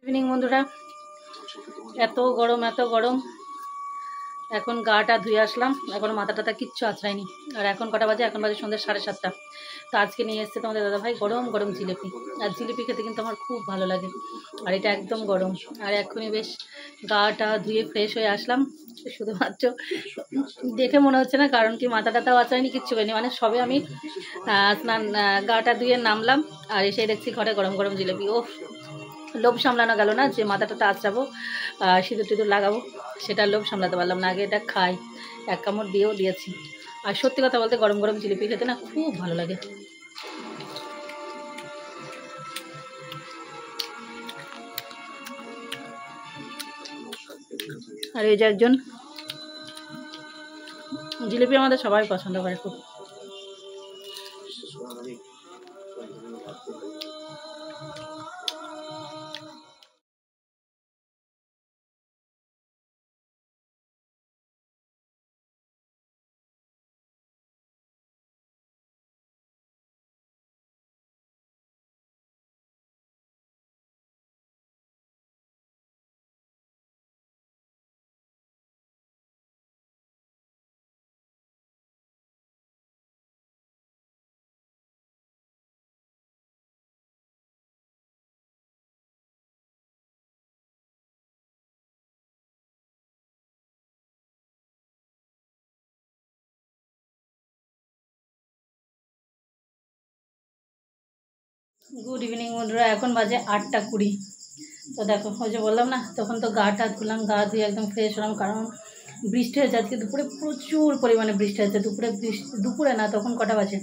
Evening বন্ধুরা, এত গরম। এখন গাটা ধুয়ে আসলাম, এখন মাথা টাথা কিচ্ছু আঁচড়ায়নি। আর এখন কটা বাজে? এখন বাজে সন্ধ্যে 7:30। তো আজকে নিয়ে এসছে তোমাদের দাদাভাই গরম জিলিপি। আর জিলিপি খেতে কিন্তু আমার খুব ভালো লাগে, আর এটা একদম গরম। আর এখনই বেশ গাটা ধুয়ে ফ্রেশ হয়ে আসলাম। শুধুমাত্র দেখে মনে হচ্ছে না, কারণ কি মাথা টাথাও আঁচড়ায়নি, কিচ্ছু করিনি। মানে সবে আমি স্নান গাটা ধুয়ে নামলাম, আর এসে দেখছি ঘরে গরম জিলিপি। ও লোভ সামলানো গেল না যে মাথাটাতে আঁচড়াবো, সিঁদুর টিঁদুর লাগাবো, সেটা লোভ সামলাতে পারলাম না। আগে এটা খাই, এক কামড় দিয়েও দিয়েছি। আর সত্যি কথা বলতে গরম জিলিপি খেতে না খুব ভালো লাগে। আর এই যে একজন, জিলিপি আমাদের সবাই পছন্দ করে খুব। গুড ইভিনিং বন্ধুরা, এখন বাজে 8:20। তো দেখো, ওই যে বললাম না, তখন তো গাটা ধুলাম, গা ধুয়ে একদম ফ্রেশ হলাম, কারণ বৃষ্টি হয়েছে আজকে দুপুরে, প্রচুর পরিমাণে বৃষ্টি হয়েছে। দুপুরে না, তখন কটা বাজে?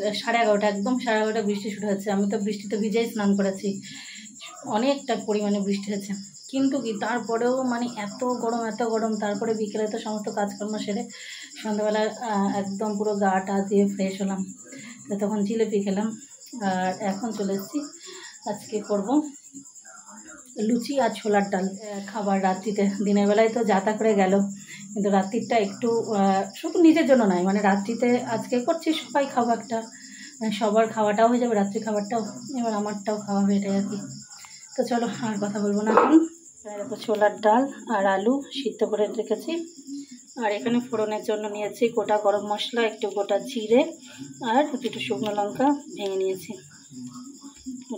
11:30, একদম 11:30 বৃষ্টি শুরু হয়েছে। আমি তো বৃষ্টিতে ভিজেই স্নান করেছি, অনেকটা পরিমাণে বৃষ্টি হয়েছে। কিন্তু কি তারপরেও মানে এত গরম। তারপরে বিকেলে তো সমস্ত কাজকর্ম সেরে সন্ধ্যাবেলা একদম পুরো গাটা দিয়ে ফ্রেশ হলাম। তো তখন জিলিপি খেলাম। আর এখন চলে এসেছি, আজকে করব লুচি আর ছোলার ডাল খাবার রাত্রিতে। দিনের বেলায় তো যাতা করে গেল, কিন্তু রাত্রিটা একটু শুধু নিজের জন্য নয়, মানে রাত্রিতে আজকে করছি, সবাই খাবো একটা, মানে সবার খাওয়াটাও হয়ে যাবে, রাত্রি খাবারটাও, এবার আমারটাও খাওয়া হবে, এটাই আর কি। তো চলো আর কথা বলবো না এখন। দেখো, ছোলার ডাল আর আলু সিদ্ধ করে রেখেছি। আর এখানে ফোড়নের জন্য নিয়েছি গোটা গরম মশলা, একটু গোটা জিরে, আর একটু শুকনো লঙ্কা ভেঙে নিয়েছি।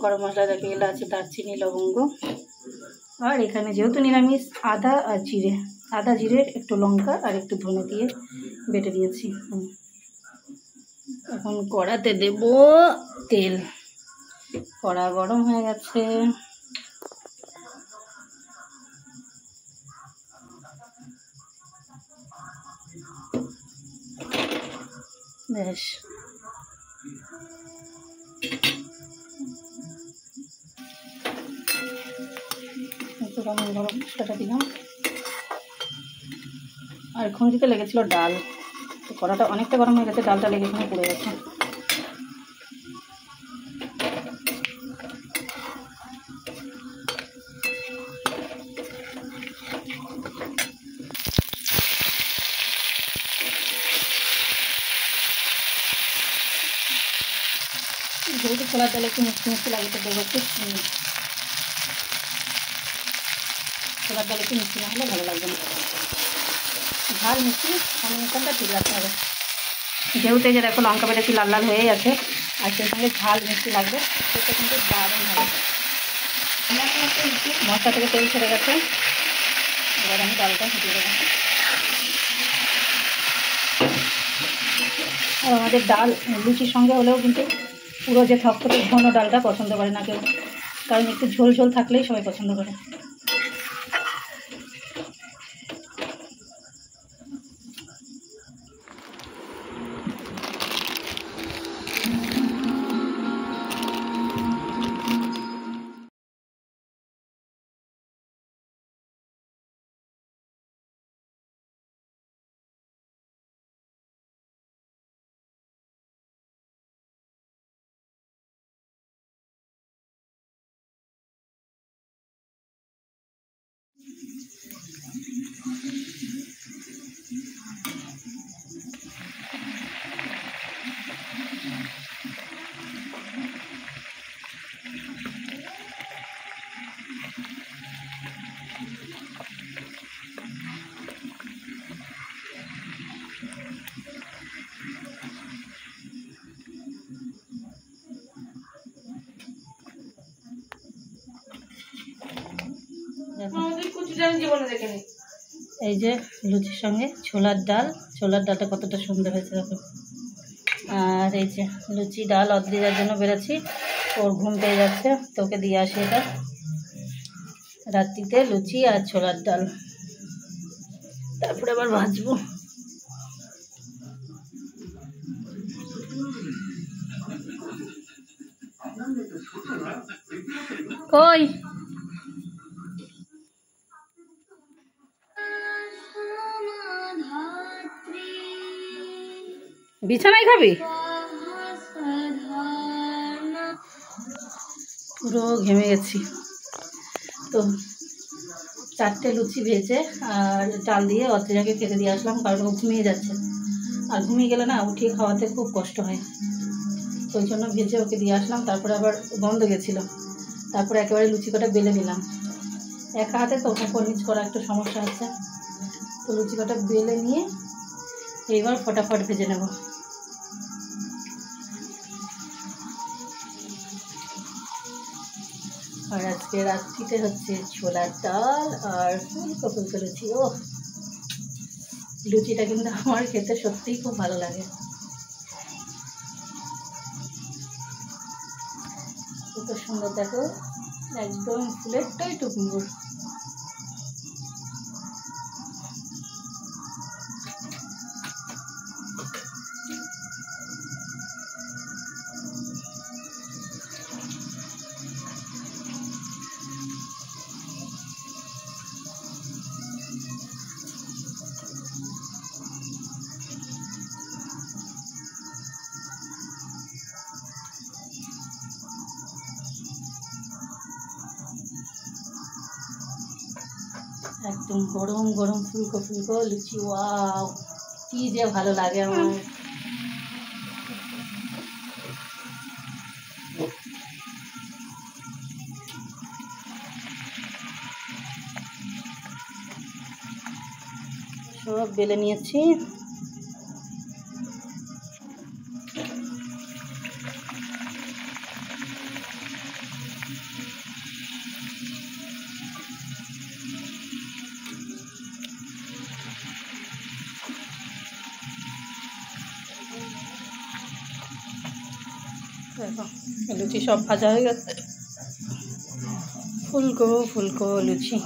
গরম মশলা দেখে গেলে আছে দারচিনি, লবঙ্গ। আর এখানে যেহেতু নিরামিষ, আদা জিরে একটু লঙ্কা আর একটু ধনে দিয়ে বেটে দিয়েছি। এখন কড়াতে দেব তেল। কড়া গরম হয়ে গেছে। বেশ, একটু গরম মশলাটা দিলাম। আর খুঁজিতে লেগেছিল ডাল, তো কড়াটা অনেকটা গরম হয়ে গেছে, ডালটা লেগে এখানে পড়ে গেছে। যেহেতু ছোলার ডালে একটু মিষ্টি লাগে, তো দেবো একটু চিনি। ছোলার ডালে একটু মিষ্টি না হলে ভালো লাগবে না, ঝাল মিষ্টি কম্বিনেশনটা ঠিক রাখতে হবে। যেহেতু এই যে দেখো লঙ্কা বেটেছি, লাল লাল হয়েই আছে, আর সেই সঙ্গে ঝাল মিষ্টি লাগবে, সেটা কিন্তু দারুণ হবে। মশলা থেকে তেল ছেড়ে গেছে, এবার আমি ডালটা দিয়ে দেবো। আর আমাদের ডাল লুচির সঙ্গে হলেও কিন্তু পুরো যে থকথকে ঘন ডালটা পছন্দ করে না কেউ, কারণ একটু ঝোল ঝোল থাকলেই সবাই পছন্দ করে। এই যে লুচির সঙ্গে ছোলার ডালটা কতটা সুন্দর হয়েছে দেখো। আর এই যে লুচি ডাল অদ্রিজার জন্য বেরোচ্ছি, ওর ঘুম পেয়ে যাচ্ছে, তোকে দিয়ে আসি। এটা রাত্রিতে লুচি আর ছোলার ডাল, তারপরে আবার ভাজবো। কই বিছানায় খাবি? পুরো ঘেমে গেছি। তো 4টে লুচি ভেজে আর ডাল দিয়ে অদ্রিজাকে খেতে দিয়ে আসলাম, কারণ ও ঘুমিয়ে যাচ্ছে, আর ঘুমিয়ে গেলে না উঠিয়ে খাওয়াতে খুব কষ্ট হয়, তো ওই জন্য ভেজে ওকে দিয়ে আসলাম। তারপরে আবার বন্ধ গেছিলো, তারপরে একেবারে লুচি কটা বেলে নিলাম। একা হাতে তো ওপর নিচ করা একটু সমস্যা আছে, তো লুচি কটা বেলে নিয়ে এইবার ফটাফট ভেজে নেব। আর আজকে রাত্রিতে হচ্ছে ছোলার ডাল আর ফুলকো ফুলকো লুচি। ও লুচিটা কিন্তু আমার খেতে সত্যিই খুব ভালো লাগে। কত সুন্দর দেখো, একদম ফুলের টই টুকুর। একদম গরম গরম ফুলকো ফুলকো লুচি, ওয়াও কি যে ভালো লাগে আমার। সব বেলে নিয়েছি। দেখো লুচি সব ভাজা হয়ে গেছে, ফুলকো ফুলকো লুচি।